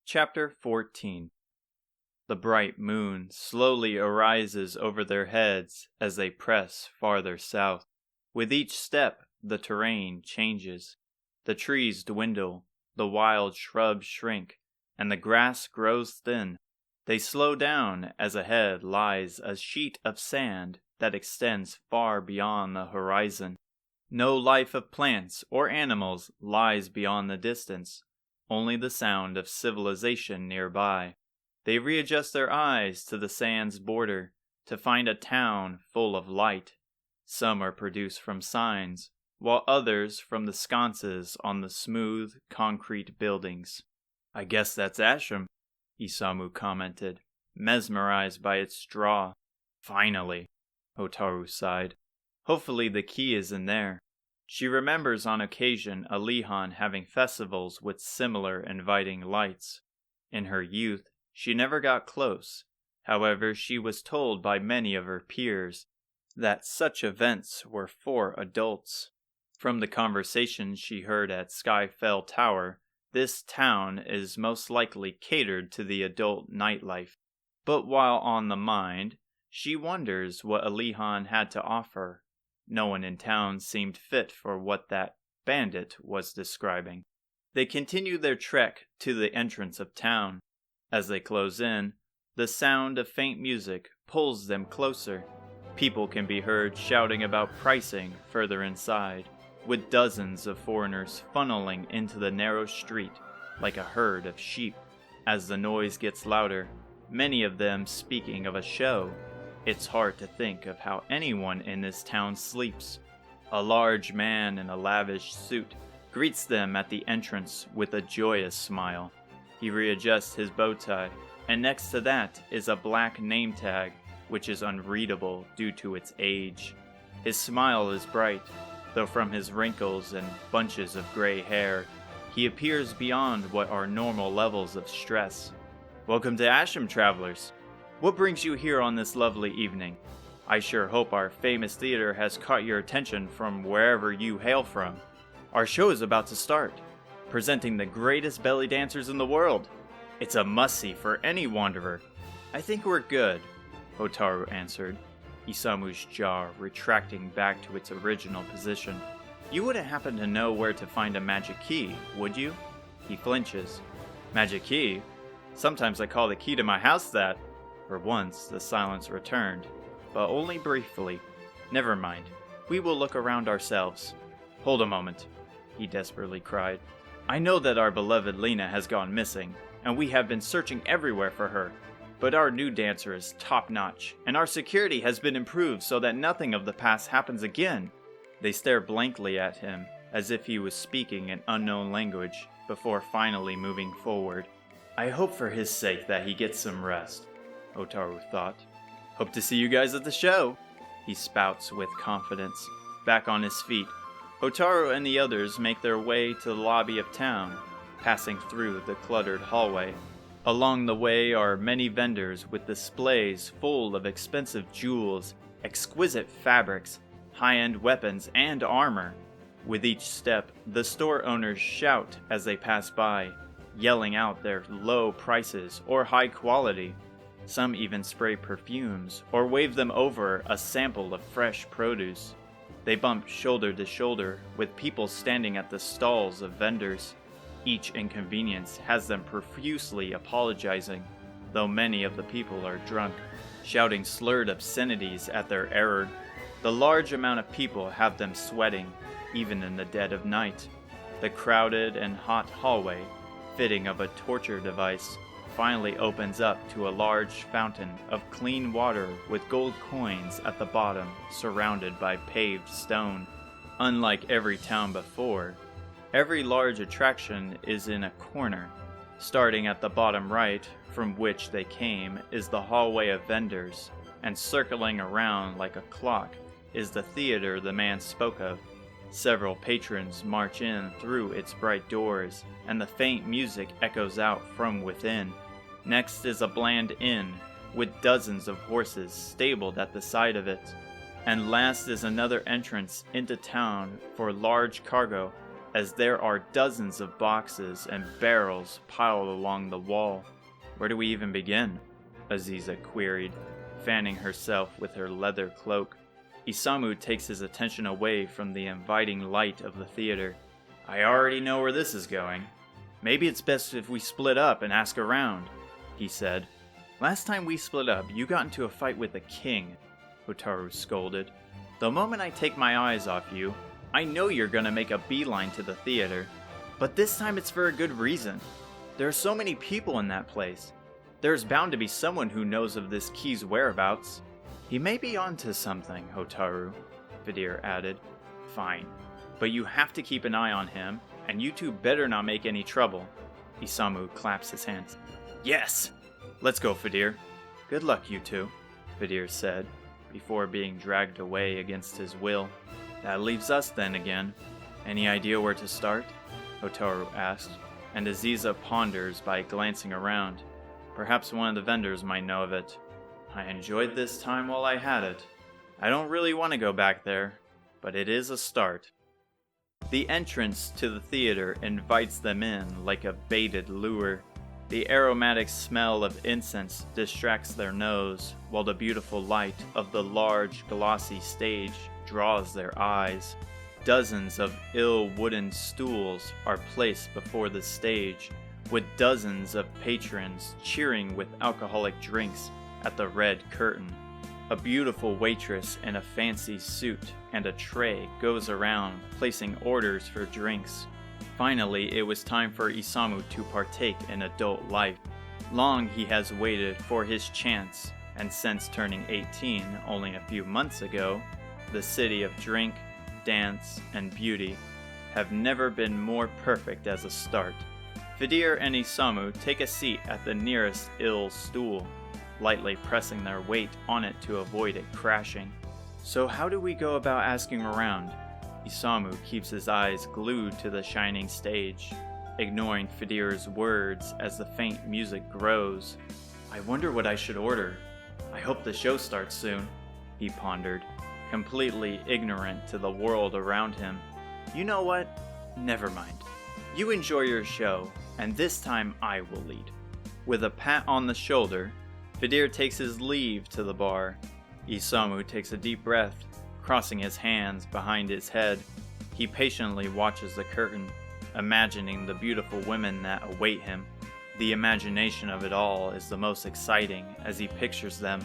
Chapter 14. The bright moon slowly arises over their heads as they press farther south. With each step, the terrain changes. The trees dwindle, the wild shrubs shrink, and the grass grows thin. They slow down as ahead lies a sheet of sand that extends far beyond the horizon. No life of plants or animals lies beyond the distance, only the sound of civilization nearby. They readjust their eyes to the sand's border to find a town full of light. Some are produced from signs, while others from the sconces on the smooth concrete buildings. "I guess that's Asham," Isamu commented, mesmerized by its draw. "Finally," Hotaru sighed. "Hopefully the key is in there." She remembers on occasion Alihan having festivals with similar inviting lights. In her youth, she never got close. However, she was told by many of her peers that such events were for adults. From the conversations she heard at Skyfell Tower, this town is most likely catered to the adult nightlife. But while on the mind, she wonders what Alihan had to offer. No one in town seemed fit for what that bandit was describing. They continue their trek to the entrance of town. As they close in, the sound of faint music pulls them closer. People can be heard shouting about pricing further inside, with dozens of foreigners funneling into the narrow street like a herd of sheep. As the noise gets louder, many of them speaking of a show. It's hard to think of how anyone in this town sleeps. A large man in a lavish suit greets them at the entrance with a joyous smile. He readjusts his bow tie, and next to that is a black name tag, which is unreadable due to its age. His smile is bright, though from his wrinkles and bunches of gray hair, he appears beyond what are normal levels of stress. "Welcome to Asham, travelers. What brings you here on this lovely evening? I sure hope our famous theater has caught your attention from wherever you hail from. Our show is about to start, presenting the greatest belly dancers in the world. It's a must-see for any wanderer." "I think we're good," Hotaru answered, Isamu's jaw retracting back to its original position. "You wouldn't happen to know where to find a magic key, would you?" He flinches. "Magic key? Sometimes I call the key to my house that." For once, the silence returned, but only briefly. "Never mind. We will look around ourselves." "Hold a moment," he desperately cried. "I know that our beloved Lena has gone missing, and we have been searching everywhere for her. But our new dancer is top-notch, and our security has been improved so that nothing of the past happens again." They stare blankly at him, as if he was speaking an unknown language, before finally moving forward. "I hope for his sake that he gets some rest," Hotaru thought. "Hope to see you guys at the show," he spouts with confidence. Back on his feet, Hotaru and the others make their way to the lobby of town, passing through the cluttered hallway. Along the way are many vendors with displays full of expensive jewels, exquisite fabrics, high-end weapons, and armor. With each step, the store owners shout as they pass by, yelling out their low prices or high quality. Some even spray perfumes or wave them over a sample of fresh produce. They bump shoulder to shoulder with people standing at the stalls of vendors. Each inconvenience has them profusely apologizing, though many of the people are drunk, shouting slurred obscenities at their error. The large amount of people have them sweating, even in the dead of night. The crowded and hot hallway, fitting of a torture device, finally opens up to a large fountain of clean water with gold coins at the bottom, surrounded by paved stone. Unlike every town before, every large attraction is in a corner. Starting at the bottom right, from which they came, is the hallway of vendors, and circling around like a clock is the theater the man spoke of. Several patrons march in through its bright doors, and the faint music echoes out from within. Next is a bland inn, with dozens of horses stabled at the side of it. And last is another entrance into town for large cargo, as there are dozens of boxes and barrels piled along the wall. Where do we even begin? Aziza queried, fanning herself with her leather cloak. Isamu takes his attention away from the inviting light of the theater. I already know where this is going. Maybe it's best if we split up and ask around, he said. Last time we split up, you got into a fight with the king, Hotaru scolded. The moment I take my eyes off you, I know you're gonna make a beeline to the theater. But this time it's for a good reason. There are so many people in that place. There's bound to be someone who knows of this key's whereabouts. He may be onto something, Hotaru, Vidir added. Fine, but you have to keep an eye on him, and you two better not make any trouble. Isamu claps his hands. Yes! Let's go, Vidir. Good luck, you two, Vidir said, before being dragged away against his will. That leaves us then again. Any idea where to start? Hotaru asked, and Aziza ponders by glancing around. Perhaps one of the vendors might know of it. I enjoyed this time while I had it. I don't really want to go back there, but it is a start. The entrance to the theater invites them in like a baited lure. The aromatic smell of incense distracts their nose, while the beautiful light of the large, glossy stage draws their eyes. Dozens of ill wooden stools are placed before the stage, with dozens of patrons cheering with alcoholic drinks at the red curtain. A beautiful waitress in a fancy suit and a tray goes around placing orders for drinks. Finally, it was time for Isamu to partake in adult life. Long he has waited for his chance, and since turning 18 only a few months ago, the city of drink, dance, and beauty have never been more perfect as a start. Vidir and Isamu take a seat at the nearest ill stool, lightly pressing their weight on it to avoid it crashing. So how do we go about asking around? Isamu keeps his eyes glued to the shining stage, ignoring Vidir's words as the faint music grows. I wonder what I should order. I hope the show starts soon, he pondered, completely ignorant to the world around him. You know what? Never mind. You enjoy your show, and this time I will lead. With a pat on the shoulder, Vidir takes his leave to the bar. Isamu takes a deep breath, crossing his hands behind his head. He patiently watches the curtain, imagining the beautiful women that await him. The imagination of it all is the most exciting as he pictures them.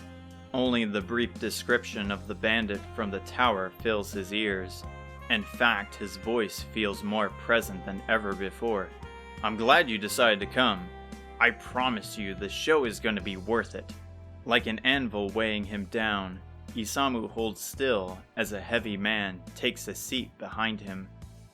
Only the brief description of the bandit from the tower fills his ears. In fact, his voice feels more present than ever before. I'm glad you decided to come. I promise you the show is going to be worth it. Like an anvil weighing him down, Isamu holds still as a heavy man takes a seat behind him.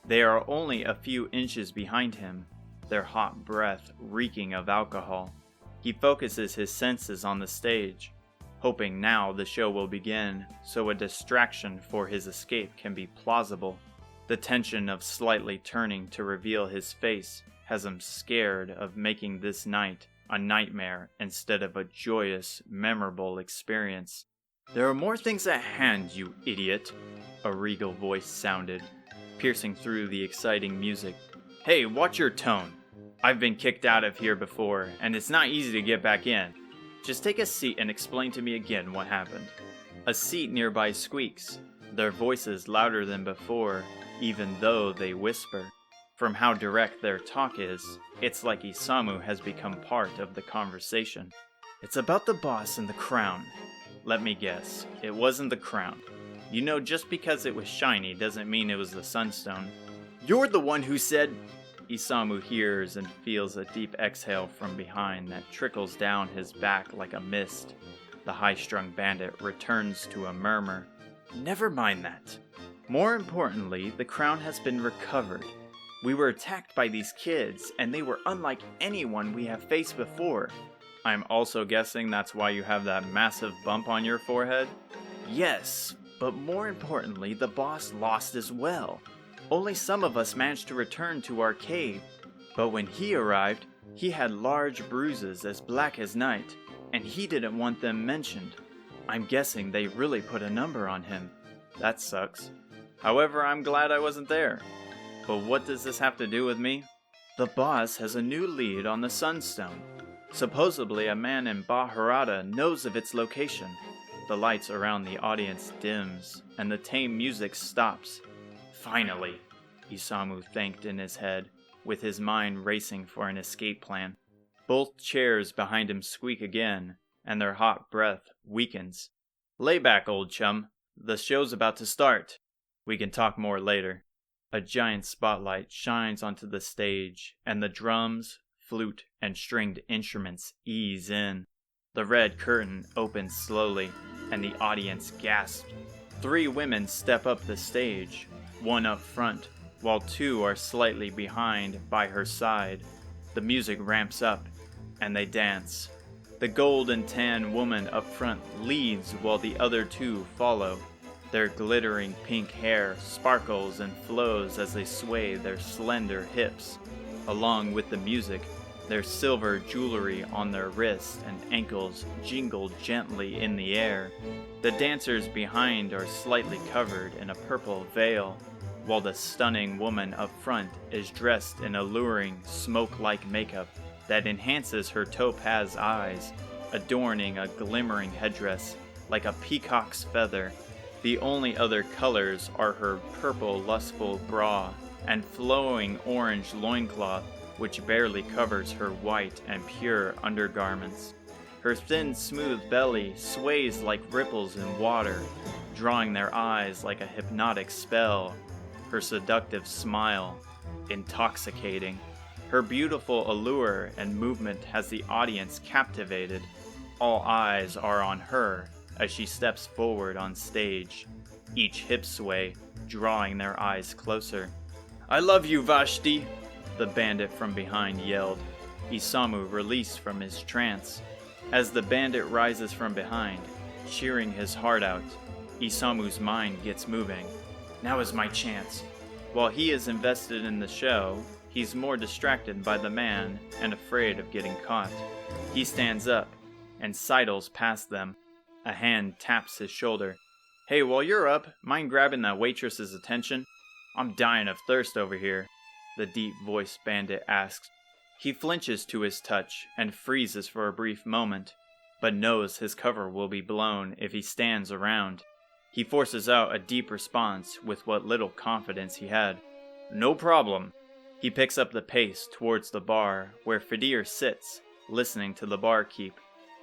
They are only a few inches behind him, their hot breath reeking of alcohol. He focuses his senses on the stage, hoping now the show will begin so a distraction for his escape can be plausible. The tension of slightly turning to reveal his face has him scared of making this night a nightmare instead of a joyous, memorable experience. There are more things at hand, you idiot, a regal voice sounded, piercing through the exciting music. Hey, watch your tone. I've been kicked out of here before, and it's not easy to get back in. Just take a seat and explain to me again what happened. A seat nearby squeaks, their voices louder than before, even though they whisper. From how direct their talk is, it's like Isamu has become part of the conversation. It's about the boss and the crown. Let me guess, it wasn't the crown. You know, just because it was shiny doesn't mean it was the sunstone. You're the one who said... Isamu hears and feels a deep exhale from behind that trickles down his back like a mist. The high-strung bandit returns to a murmur. Never mind that. More importantly, the crown has been recovered. We were attacked by these kids, and they were unlike anyone we have faced before. I'm also guessing that's why you have that massive bump on your forehead? Yes, but more importantly, the boss lost as well. Only some of us managed to return to our cave, but when he arrived, he had large bruises as black as night, and he didn't want them mentioned. I'm guessing they really put a number on him. That sucks. However, I'm glad I wasn't there. But what does this have to do with me? The boss has a new lead on the Sunstone. Supposedly a man in Baharata knows of its location. The lights around the audience dims, and the tame music stops. Finally, Isamu thanked in his head, with his mind racing for an escape plan. Both chairs behind him squeak again, and their hot breath weakens. Lay back, old chum. The show's about to start. We can talk more later. A giant spotlight shines onto the stage, and the drums, flute, and stringed instruments ease in. The red curtain opens slowly, and the audience gasps. 3 women step up the stage, one up front, while 2 are slightly behind by her side. The music ramps up, and they dance. The gold and tan woman up front leads while the other 2 follow. Their glittering pink hair sparkles and flows as they sway their slender hips. Along with the music, their silver jewelry on their wrists and ankles jingle gently in the air. The dancers behind are slightly covered in a purple veil, while the stunning woman up front is dressed in alluring, smoke-like makeup that enhances her topaz eyes, adorning a glimmering headdress like a peacock's feather. The only other colors are her purple lustful bra and flowing orange loincloth, which barely covers her white and pure undergarments. Her thin, smooth belly sways like ripples in water, drawing their eyes like a hypnotic spell. Her seductive smile, intoxicating. Her beautiful allure and movement has the audience captivated. All eyes are on her as she steps forward on stage, each hip sway drawing their eyes closer. "I love you, Vashti!" the bandit from behind yelled. Isamu released from his trance. As the bandit rises from behind, cheering his heart out, Isamu's mind gets moving. Now is my chance. While he is invested in the show, he's more distracted by the man and afraid of getting caught. He stands up and sidles past them. A hand taps his shoulder. "Hey, while you're up, mind grabbing that waitress's attention? I'm dying of thirst over here," the deep-voiced bandit asks. He flinches to his touch and freezes for a brief moment, but knows his cover will be blown if he stands around. He forces out a deep response with what little confidence he had. "No problem." He picks up the pace towards the bar, where Fidir sits, listening to the barkeep.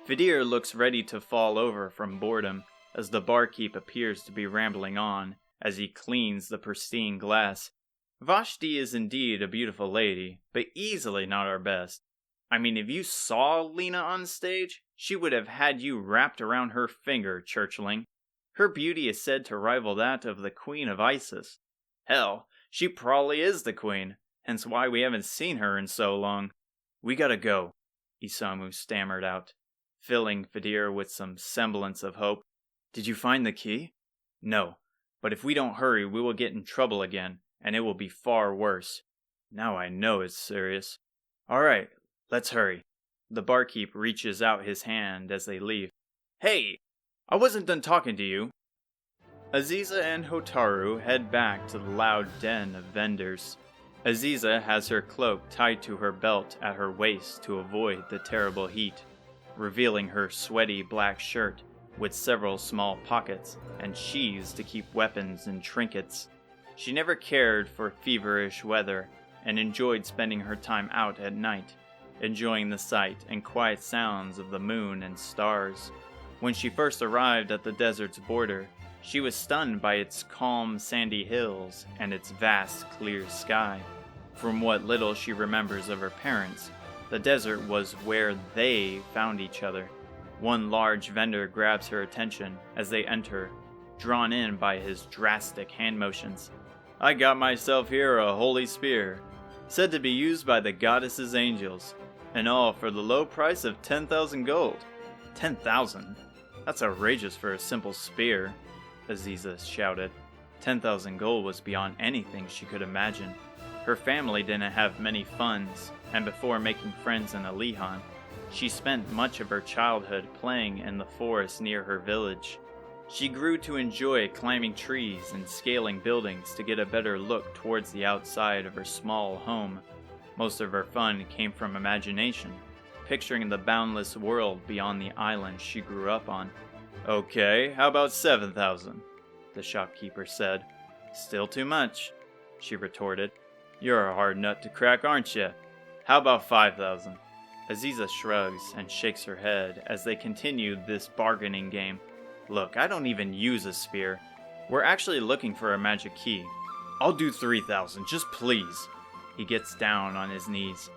Fidir looks ready to fall over from boredom, as the barkeep appears to be rambling on, as he cleans the pristine glass. Vashti is indeed a beautiful lady, but easily not our best. I mean, if you saw Lena on stage, she would have had you wrapped around her finger, churchling. Her beauty is said to rival that of the Queen of Isis. Hell, she probably is the queen, hence why we haven't seen her in so long. "We gotta go," Isamu stammered out, filling Fidir with some semblance of hope. "Did you find the key?" "No, but if we don't hurry, we will get in trouble again, and it will be far worse. Now I know it's serious." "Alright, let's hurry." The barkeep reaches out his hand as they leave. "Hey! I wasn't done talking to you." Aziza and Hotaru head back to the loud den of vendors. Aziza has her cloak tied to her belt at her waist to avoid the terrible heat, revealing her sweaty black shirt with several small pockets and sheaths to keep weapons and trinkets. She never cared for feverish weather and enjoyed spending her time out at night, enjoying the sight and quiet sounds of the moon and stars. When she first arrived at the desert's border, she was stunned by its calm sandy hills and its vast clear sky. From what little she remembers of her parents, the desert was where they found each other. One large vendor grabs her attention as they enter, drawn in by his drastic hand motions. "I got myself here a holy spear, said to be used by the goddess's angels, and all for the low price of 10,000 gold. 10,000? That's outrageous for a simple spear," Aziza shouted. 10,000 gold was beyond anything she could imagine. Her family didn't have many funds, and before making friends in Alihan, she spent much of her childhood playing in the forest near her village. She grew to enjoy climbing trees and scaling buildings to get a better look towards the outside of her small home. Most of her fun came from imagination, picturing the boundless world beyond the island she grew up on. "Okay, how about 7,000? The shopkeeper said. "Still too much," she retorted. "You're a hard nut to crack, aren't you? How about 5,000? Aziza shrugs and shakes her head as they continue this bargaining game. "Look, I don't even use a spear. We're actually looking for a magic key. I'll do 3,000, just please." He gets down on his knees.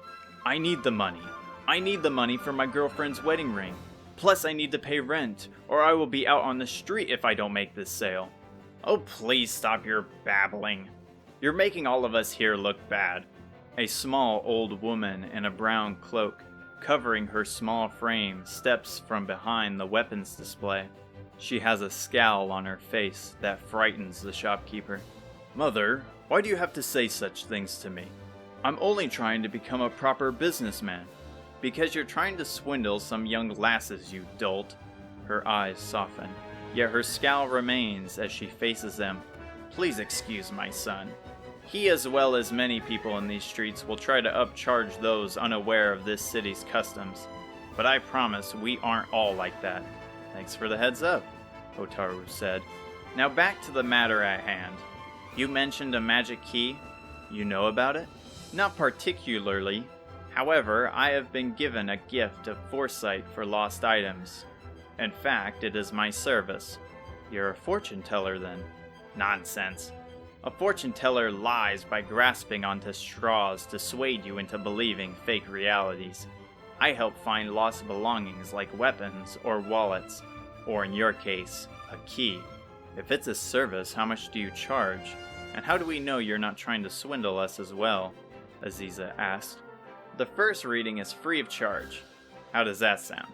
"I need the money. I need the money for my girlfriend's wedding ring. Plus I need to pay rent, or I will be out on the street if I don't make this sale." "Oh, please stop your babbling. You're making all of us here look bad." A small old woman in a brown cloak, covering her small frame, steps from behind the weapons display. She has a scowl on her face that frightens the shopkeeper. "Mother, why do you have to say such things to me? I'm only trying to become a proper businessman." "Because you're trying to swindle some young lasses, you dolt." Her eyes soften, yet her scowl remains as she faces them. "Please excuse my son. He, as well as many people in these streets, will try to upcharge those unaware of this city's customs. But I promise we aren't all like that." "Thanks for the heads up," Hotaru said. "Now back to the matter at hand. You mentioned a magic key. You know about it?" "Not particularly. However, I have been given a gift of foresight for lost items. In fact, it is my service." "You're a fortune teller, then?" "Nonsense. A fortune teller lies by grasping onto straws to dissuade you into believing fake realities. I help find lost belongings like weapons or wallets, or in your case, a key." "If it's a service, how much do you charge? And how do we know you're not trying to swindle us as well?" Aziza asked. "The first reading is free of charge." "How does that sound?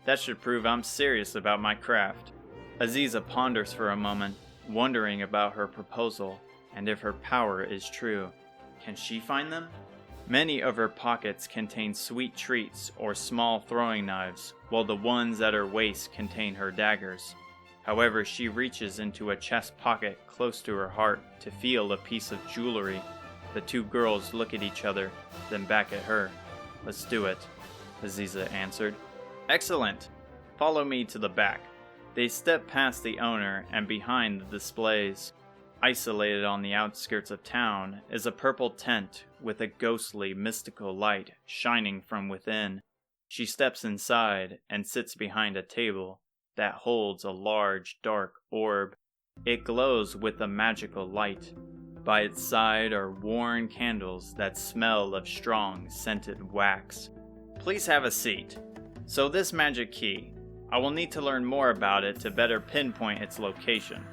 That should prove I'm serious about my craft." Aziza ponders for a moment, wondering about her proposal and if her power is true. Can she find them? Many of her pockets contain sweet treats or small throwing knives, while the ones at her waist contain her daggers. However, she reaches into a chest pocket close to her heart to feel a piece of jewelry. The two girls look at each other, then back at her. "Let's do it," Aziza answered. "Excellent! Follow me to the back." They step past the owner and behind the displays. Isolated on the outskirts of town is a purple tent with a ghostly, mystical light shining from within. She steps inside and sits behind a table that holds a large, dark orb. It glows with a magical light. By its side are worn candles that smell of strong, scented wax. "Please have a seat. So this magic key, I will need to learn more about it to better pinpoint its location."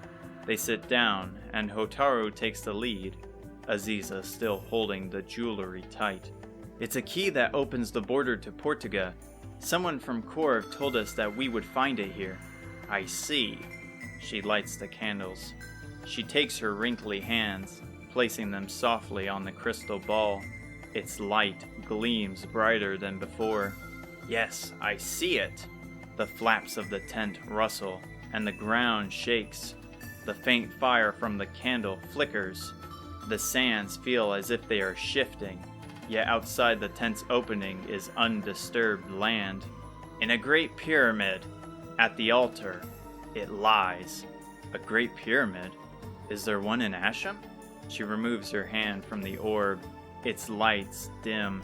They sit down, and Hotaru takes the lead, Aziza still holding the jewelry tight. "It's a key that opens the border to Portugal. Someone from Corv told us that we would find it here." "I see." She lights the candles. She takes her wrinkly hands, placing them softly on the crystal ball. Its light gleams brighter than before. "Yes, I see it." The flaps of the tent rustle, and the ground shakes. The faint fire from the candle flickers. The sands feel as if they are shifting, yet outside the tent's opening is undisturbed land. In a great pyramid, at the altar, it lies. "A great pyramid? Is there one in Asham?" She removes her hand from the orb. Its lights dim,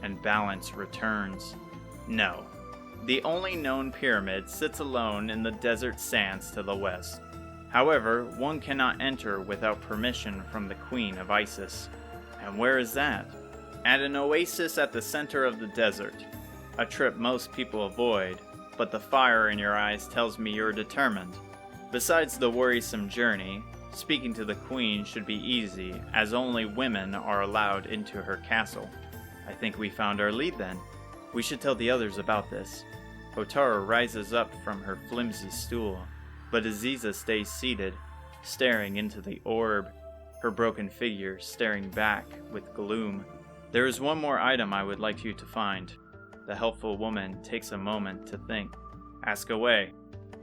and balance returns. "No. The only known pyramid sits alone in the desert sands to the west. However, one cannot enter without permission from the Queen of Isis." "And where is that?" "At an oasis at the center of the desert. A trip most people avoid, but the fire in your eyes tells me you're determined. Besides the worrisome journey, speaking to the Queen should be easy, as only women are allowed into her castle." "I think we found our lead then. We should tell the others about this." Hotaru rises up from her flimsy stool, but Aziza stays seated, staring into the orb, her broken figure staring back with gloom. "There is one more item I would like you to find." The helpful woman takes a moment to think. "Ask away."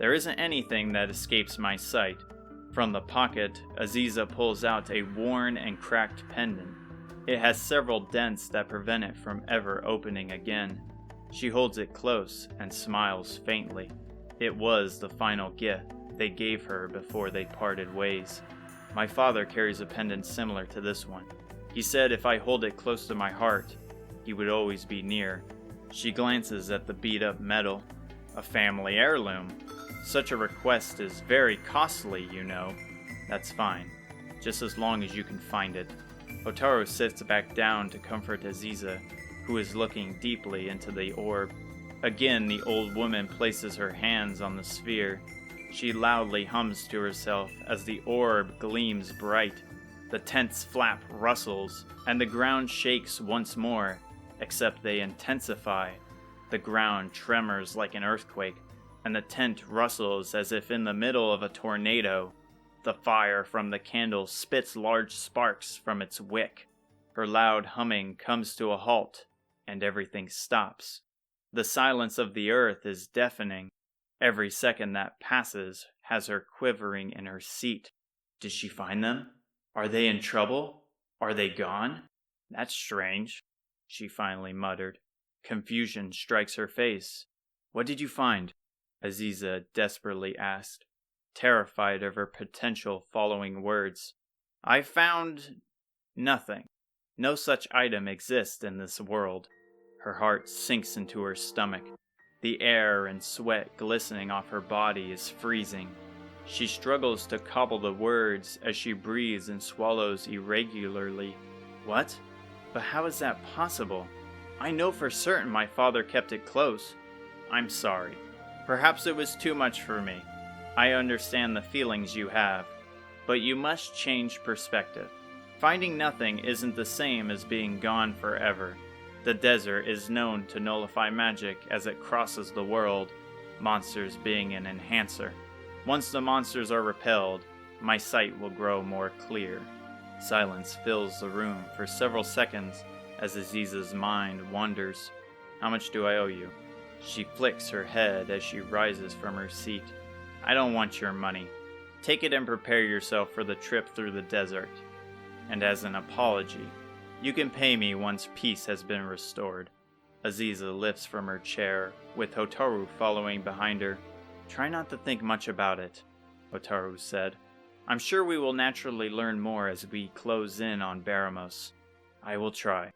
There isn't anything that escapes my sight. From the pocket, Aziza pulls out a worn and cracked pendant. It has several dents that prevent it from ever opening again. She holds it close and smiles faintly. It was the final gift they gave her before they parted ways. My father carries a pendant similar to this one. He said if I hold it close to my heart, he would always be near. She glances at the beat-up metal. A family heirloom. Such a request is very costly, you know. That's fine, just as long as you can find it. Hotaru sits back down to comfort Aziza, who is looking deeply into the orb. Again, the old woman places her hands on the sphere. She loudly hums to herself as the orb gleams bright. The tent's flap rustles, and the ground shakes once more, except they intensify. The ground tremors like an earthquake, and the tent rustles as if in the middle of a tornado. The fire from the candle spits large sparks from its wick. Her loud humming comes to a halt, and everything stops. The silence of the earth is deafening. Every second that passes has her quivering in her seat. Did she find them? Are they in trouble? Are they gone? That's strange, she finally muttered. Confusion strikes her face. What did you find? Aziza desperately asked, terrified of her potential following words. I found nothing. No such item exists in this world. Her heart sinks into her stomach. The air and sweat glistening off her body is freezing. She struggles to cobble the words as she breathes and swallows irregularly. What? But how is that possible? I know for certain my father kept it close. I'm sorry. Perhaps it was too much for me. I understand the feelings you have, but you must change perspective. Finding nothing isn't the same as being gone forever. The desert is known to nullify magic as it crosses the world, monsters being an enhancer. Once the monsters are repelled, my sight will grow more clear. Silence fills the room for several seconds as Aziza's mind wanders. How much do I owe you? She flicks her head as she rises from her seat. I don't want your money. Take it and prepare yourself for the trip through the desert. And as an apology, you can pay me once peace has been restored. Aziza lifts from her chair, with Hotaru following behind her. Try not to think much about it, Hotaru said. I'm sure we will naturally learn more as we close in on Baramos. I will try.